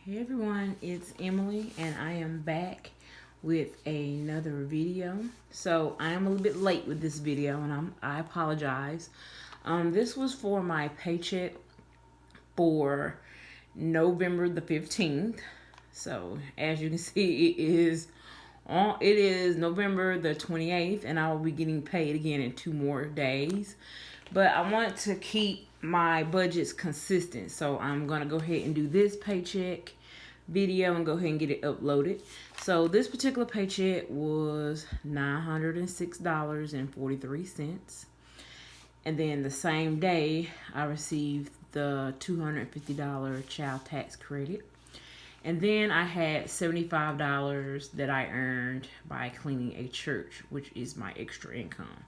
Hey everyone, it's Emily and I am back with another video. So I am a little bit late with this video and I apologize. This was for my paycheck for November the 15th. So as you can see, it is November the 28th and I will be getting paid again in 2 more days. But I want to keep my budgets consistent, so I'm gonna go ahead and do this paycheck video and go ahead and get it uploaded. So this particular paycheck was $906.43, and then the same day I received the $250 child tax credit, and then I had $75 that I earned by cleaning a church, which is my extra income.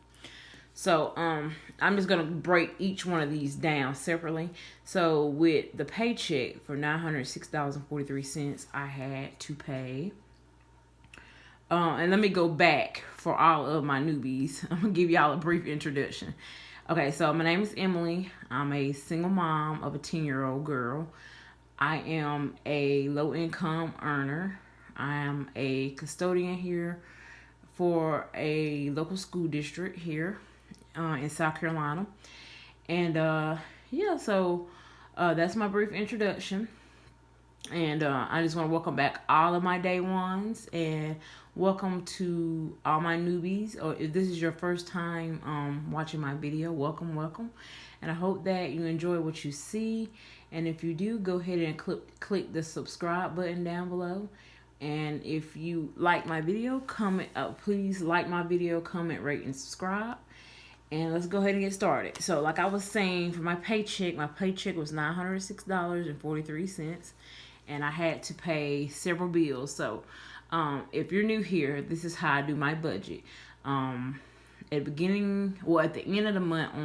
So I'm just gonna break each one of these down separately. So with the paycheck for $906.43, I had to pay. And let me go back for all of my newbies. I'm gonna give y'all a brief introduction. Okay, so my name is Emily. I'm a single mom of a 10-year-old girl. I am a low-income earner. I am a custodian here for a local school district here in South Carolina. And so that's my brief introduction. And I just want to welcome back all of my day ones and welcome to all my newbies. Or if this is your first time watching my video, welcome. And I hope that you enjoy what you see. And if you do, go ahead and click the subscribe button down below. And if you like my video, please like my video, comment, rate, and subscribe. And let's go ahead and get started. So like I was saying, for my paycheck was $906.43. And I had to pay several bills. So if you're new here, this is how I do my budget. At the end of the month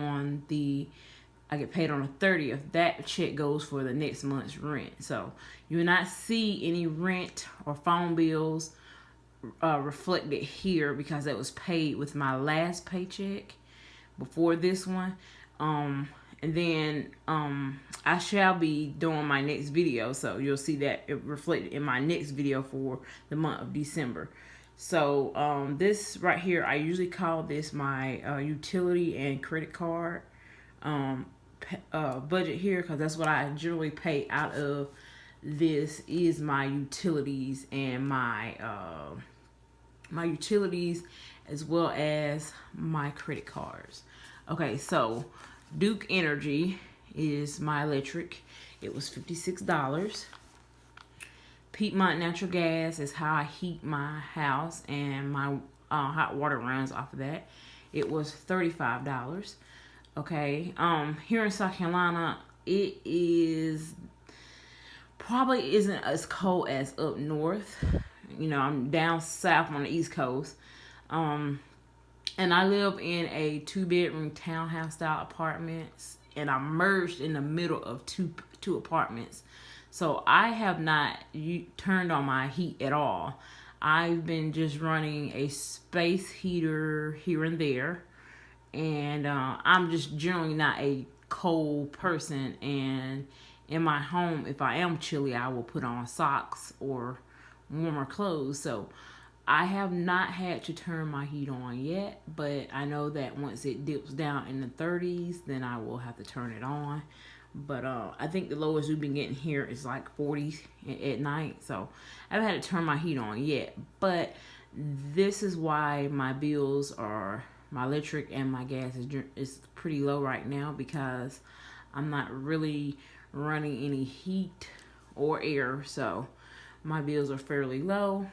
I get paid on the 30th. That check goes for the next month's rent. So you will not see any rent or phone bills reflected here because it was paid with my last paycheck before this one. And then I shall be doing my next video, so you'll see that it reflected in my next video for the month of December. So this right here, I usually call this my utility and credit card budget here, because that's what I generally pay out of. This is my utilities and my utilities as well as my credit cards. Okay, so Duke Energy is my electric. It was $56. Piedmont Natural Gas is how I heat my house, and my hot water runs off of that. It was $35. Okay, here in South Carolina, it probably isn't as cold as up north. You know, I'm down south on the East Coast. And I live in a 2-bedroom townhouse style apartments, and I'm merged in the middle of two apartments. So I have not turned on my heat at all. I've been just running a space heater here and there. And I'm just generally not a cold person. And in my home, if I am chilly, I will put on socks or warmer clothes. So I have not had to turn my heat on yet, but I know that once it dips down in the 30s, then I will have to turn it on. But I think the lowest we've been getting here is like 40 at night, so I haven't had to turn my heat on yet. But this is why my bills are, my electric and my gas is pretty low right now, because I'm not really running any heat or air, so my bills are fairly low.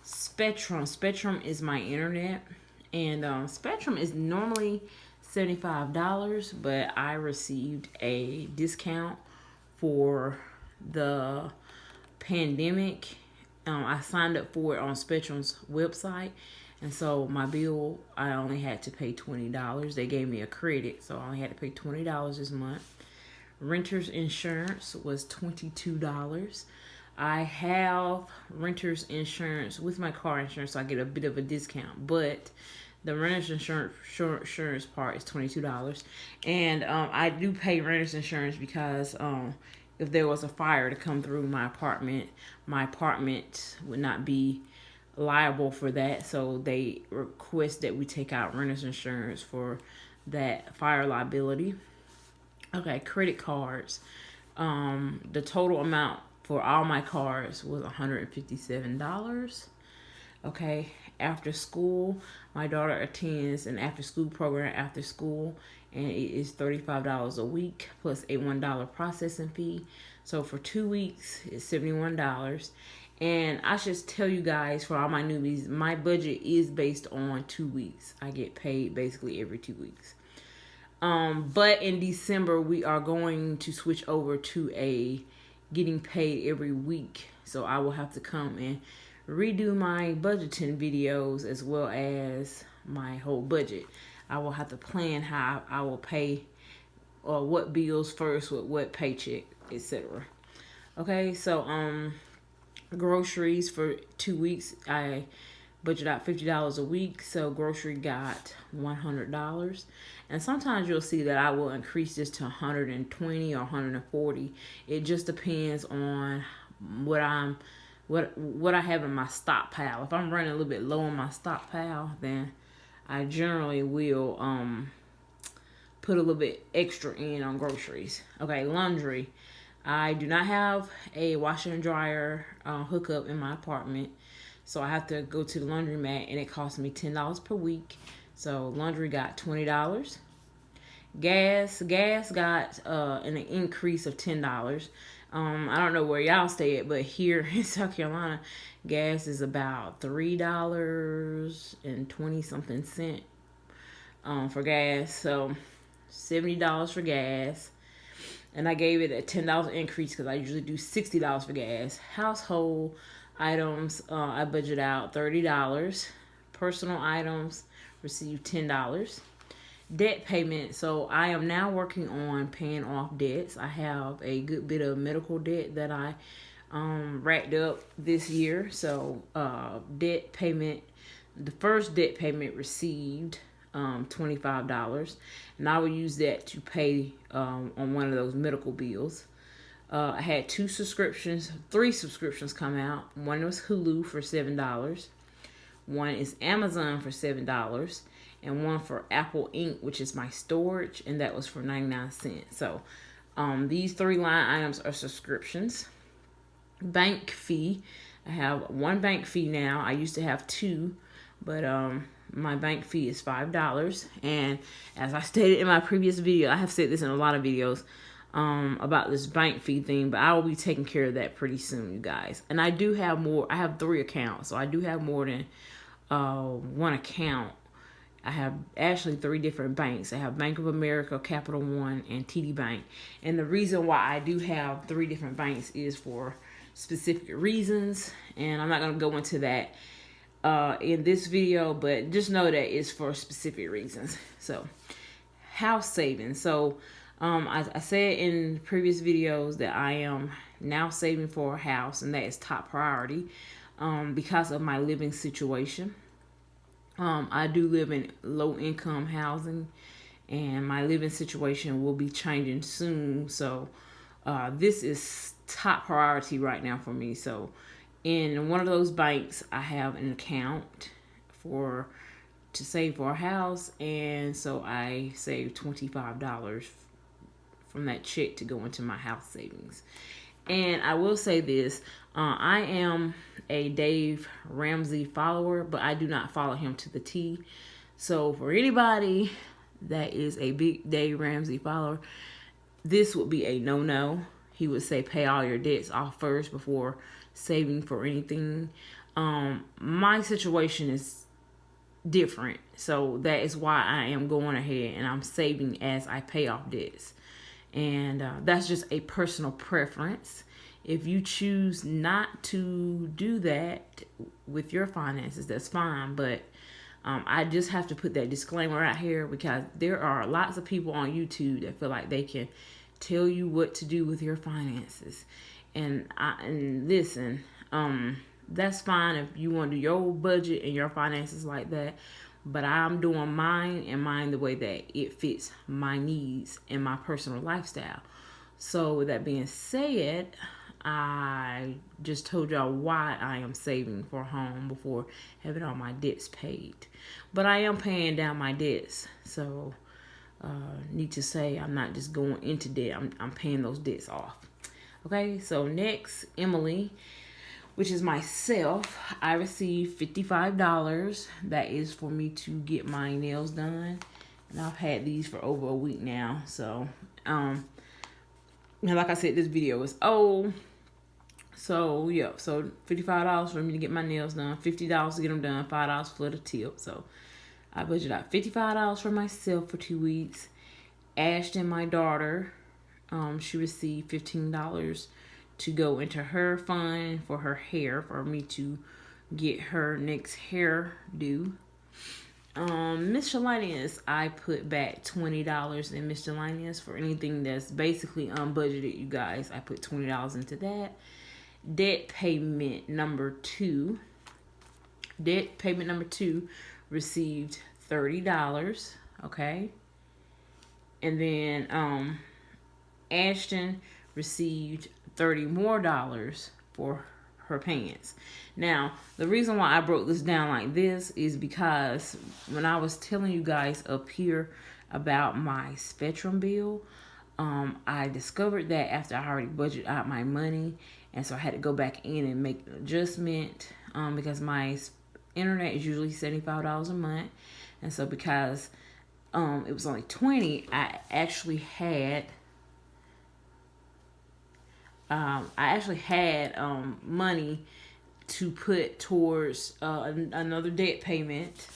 Spectrum is my internet, and Spectrum is normally $75, but I received a discount for the pandemic. I signed up for it on Spectrum's website, and so my bill, I only had to pay $20. They gave me a credit, so I only had to pay $20 this month. Renter's insurance was $22. I have renter's insurance with my car insurance, so I get a bit of a discount. But the renter's insurance part is $22. And I do pay renter's insurance because if there was a fire to come through my apartment would not be liable for that. So they request that we take out renter's insurance for that fire liability. Okay, credit cards. The total amount for all my cards was $157. Okay, after school, my daughter attends an after school program after school, and it is $35 a week plus a $1 processing fee. So for 2 weeks, it's $71. And I should tell you guys, for all my newbies, my budget is based on 2 weeks. I get paid basically every 2 weeks. But in December, we are going to switch over to a getting paid every week. So I will have to come and redo my budgeting videos as well as my whole budget. I will have to plan how I will pay or what bills first with what paycheck, etc. Okay, so groceries for 2 weeks, I budget out $50 a week, so grocery got $100. And sometimes you'll see that I will increase this to $120 or $140. It just depends on what I have in my stockpile. If I'm running a little bit low on my stockpile, then I generally will put a little bit extra in on groceries. Okay, laundry. I do not have a washer and dryer hookup in my apartment, so I have to go to the laundromat, and it costs me $10 per week. So laundry got $20. Gas got an increase of $10. I don't know where y'all stay at, but here in South Carolina, gas is about $3.20 something for gas. So $70 for gas. And I gave it a $10 increase because I usually do $60 for gas. Household items, I budget out $30. Personal items receive $10. Debt payment. So I am now working on paying off debts. I have a good bit of medical debt that I racked up this year. So debt payment, the first debt payment received $25, and I will use that to pay on one of those medical bills. I had three subscriptions come out. One was Hulu for $7. One is Amazon for $7. And one for Apple Inc., which is my storage, and that was for 99 cents. So these 3 line items are subscriptions. Bank fee. I have 1 bank fee now. I used to have 2, but my bank fee is $5. And as I stated in my previous video, I have said this in a lot of videos about this bank fee thing, but I will be taking care of that pretty soon, you guys. And I do have more. I have 3 accounts, so I do have more than 1 account. I have actually 3 different banks. I have Bank of America, Capital One, and TD Bank. And the reason why I do have 3 different banks is for specific reasons. And I'm not going to go into that in this video, but just know that it's for specific reasons. So, house savings. So, I said in previous videos that I am now saving for a house, and that is top priority because of my living situation. I do live in low-income housing, and my living situation will be changing soon. So this is top priority right now for me. So in one of those banks, I have an account to save for a house, and so I save $25 from that check to go into my house savings. And I will say this, I am a Dave Ramsey follower, but I do not follow him to the T. So for anybody that is a big Dave Ramsey follower, this would be a no-no. He would say pay all your debts off first before saving for anything. My situation is different, so that is why I am going ahead and I'm saving as I pay off debts. And that's just a personal preference. If you choose not to do that with your finances, that's fine. But I just have to put that disclaimer out here because there are lots of people on YouTube that feel like they can tell you what to do with your finances. And listen, that's fine if you want to do your budget and your finances like that. But I'm doing mine the way that it fits my needs and my personal lifestyle. So with that being said, I just told y'all why I am saving for a home before having all my debts paid. But I am paying down my debts. So need to say I'm not just going into debt. I'm paying those debts off. Okay, so next, Emily, which is myself, I received $55. That is for me to get my nails done. And I've had these for over a week now. So, like I said, this video is old. So, yeah. So, $55 for me to get my nails done. $50 to get them done. $5 for the tip. So, I budgeted out $55 for myself for 2 weeks. Ashton, my daughter, she received $15 to go into her fund for her hair, for me to get her next hair due. Miscellaneous, I put back $20 in miscellaneous for anything that's basically unbudgeted, you guys. I put $20 into that. Debt payment number 2. Debt payment number 2 received $30. Okay. And then Ashton received $30 more for her pants. Now, the reason why I broke this down like this is because when I was telling you guys up here about my Spectrum bill, I discovered that after I already budgeted out my money, and so I had to go back in and make an adjustment because my internet is usually $75 a month, and so because it was only $20, I actually had money to put towards another debt payment.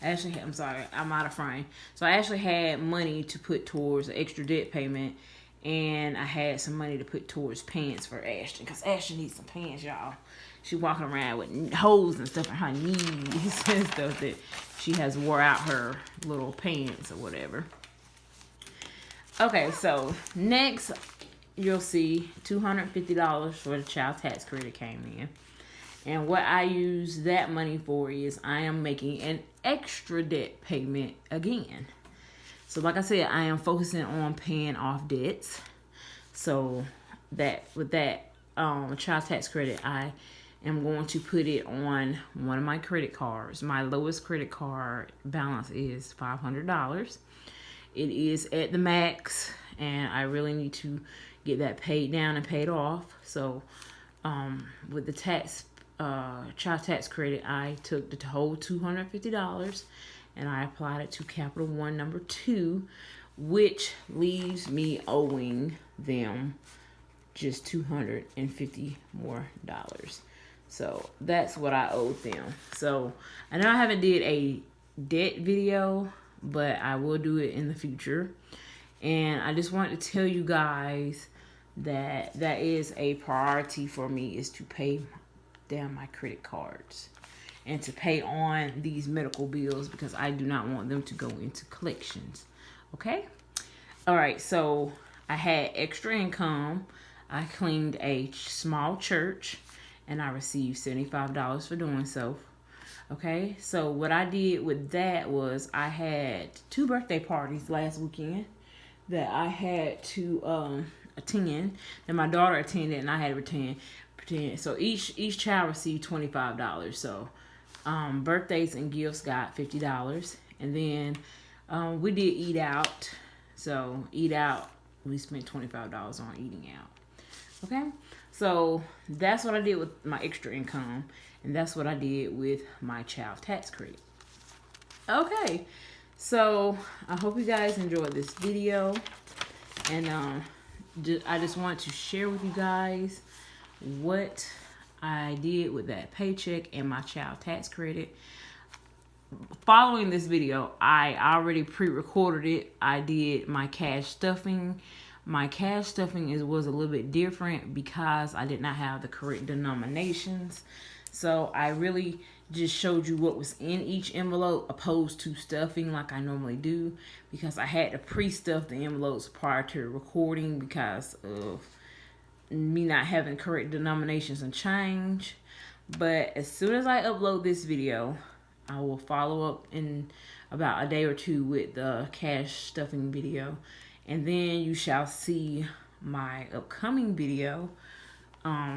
I'm sorry, I'm out of frame. So I actually had money to put towards an extra debt payment, and I had some money to put towards pants for Ashton, because Ashton needs some pants, y'all. She walking around with holes and stuff in her knees and stuff that she has wore out her little pants or whatever. Okay, so next you'll see $250 for the child tax credit came in. And what I use that money for is I am making an extra debt payment again. So like I said, I am focusing on paying off debts. So that with that child tax credit, I am going to put it on one of my credit cards. My lowest credit card balance is $500. It is at the max, and I really need to get that paid down and paid off. So with the child tax credit, I took the whole $250 and I applied it to Capital One number 2, which leaves me owing them just $250 more. So that's what I owed them. So I know I haven't did a debt video, but I will do it in the future. And I just wanted to tell you guys that that is a priority for me, is to pay down my credit cards and to pay on these medical bills, because I do not want them to go into collections. Okay? All right, so I had extra income. I cleaned a small church and I received $75 for doing so. Okay, so what I did with that was I had 2 birthday parties last weekend that I had to attend, and my daughter attended, and I had to pretend. So each child received $25. So birthdays and gifts got $50, and then we did eat out. So eat out, we spent $25 on eating out. Okay, so that's what I did with my extra income, and that's what I did with my child tax credit. Okay, so I hope you guys enjoyed this video, and I just want to share with you guys what I did with that paycheck and my child tax credit. Following this video, I already pre-recorded it. I did my cash stuffing. My cash stuffing was a little bit different because I did not have the correct denominations. So I really just showed you what was in each envelope, opposed to stuffing like I normally do, because I had to pre-stuff the envelopes prior to recording because of me not having correct denominations and change. But as soon as I upload this video, I will follow up in about a day or two with the cash stuffing video, and then you shall see my upcoming video,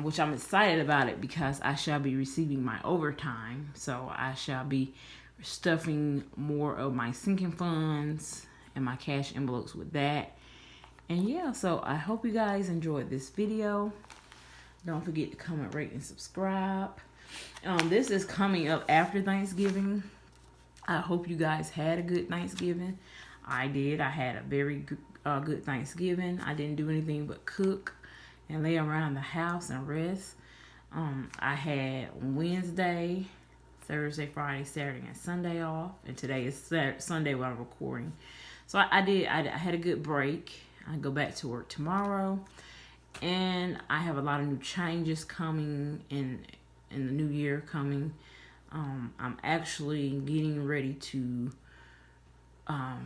which I'm excited about it because I shall be receiving my overtime. So I shall be stuffing more of my sinking funds and my cash envelopes with that. And yeah, so I hope you guys enjoyed this video. Don't forget to comment, rate, and subscribe. This is coming up after Thanksgiving. I hope you guys had a good Thanksgiving. I did. I had a very good Thanksgiving. I didn't do anything but cook and lay around the house and rest. I had Wednesday, Thursday, Friday, Saturday, and Sunday off. And today is Sunday when I'm recording. So I had a good break. I go back to work tomorrow. And I have a lot of new changes coming in the new year coming. I'm actually getting ready to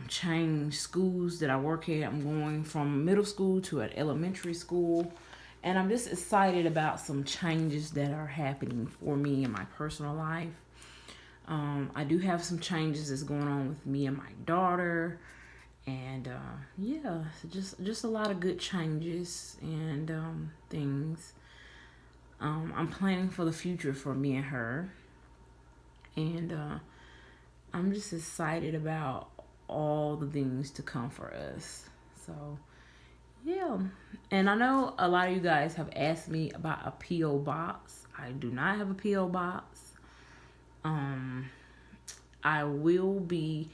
change schools that I work at. I'm going from middle school to an elementary school. And I'm just excited about some changes that are happening for me in my personal life. I do have some changes that's going on with me and my daughter. And yeah, just a lot of good changes and things. I'm planning for the future for me and her. And I'm just excited about all the things to come for us. So, yeah. And I know a lot of you guys have asked me about a P.O. box. I do not have a P.O. box. I will be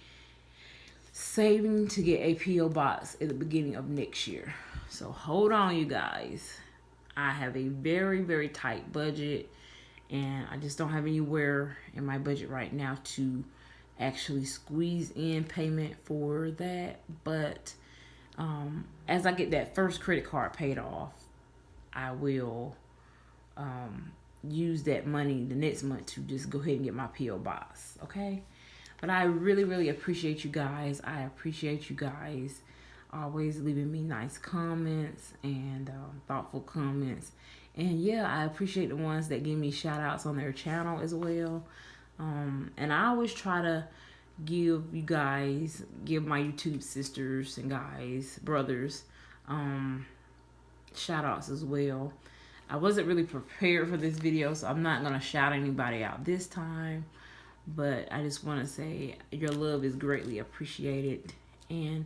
saving to get a P.O. box at the beginning of next year. So, hold on, you guys. I have a very, very tight budget. And I just don't have anywhere in my budget right now to actually squeeze in payment for that. But as I get that first credit card paid off, I will use that money the next month to just go ahead and get my P.O. box. Okay? But I really, really appreciate you guys. I appreciate you guys always leaving me nice comments and thoughtful comments. And yeah, I appreciate the ones that give me shout outs on their channel as well. And I always try to give my YouTube sisters and guys, brothers, shout outs as well. I wasn't really prepared for this video, so I'm not going to shout anybody out this time. But I just want to say your love is greatly appreciated. And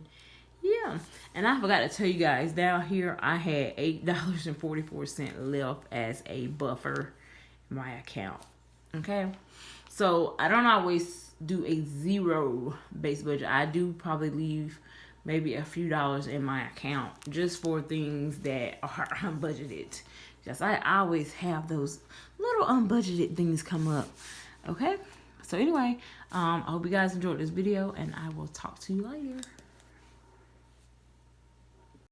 yeah, and I forgot to tell you guys, down here I had $8.44 left as a buffer in my account. Okay, so I don't always do a zero base budget. I do probably leave maybe a few dollars in my account just for things that are unbudgeted. Because I always have those little unbudgeted things come up. Okay, so anyway, I hope you guys enjoyed this video, and I will talk to you later.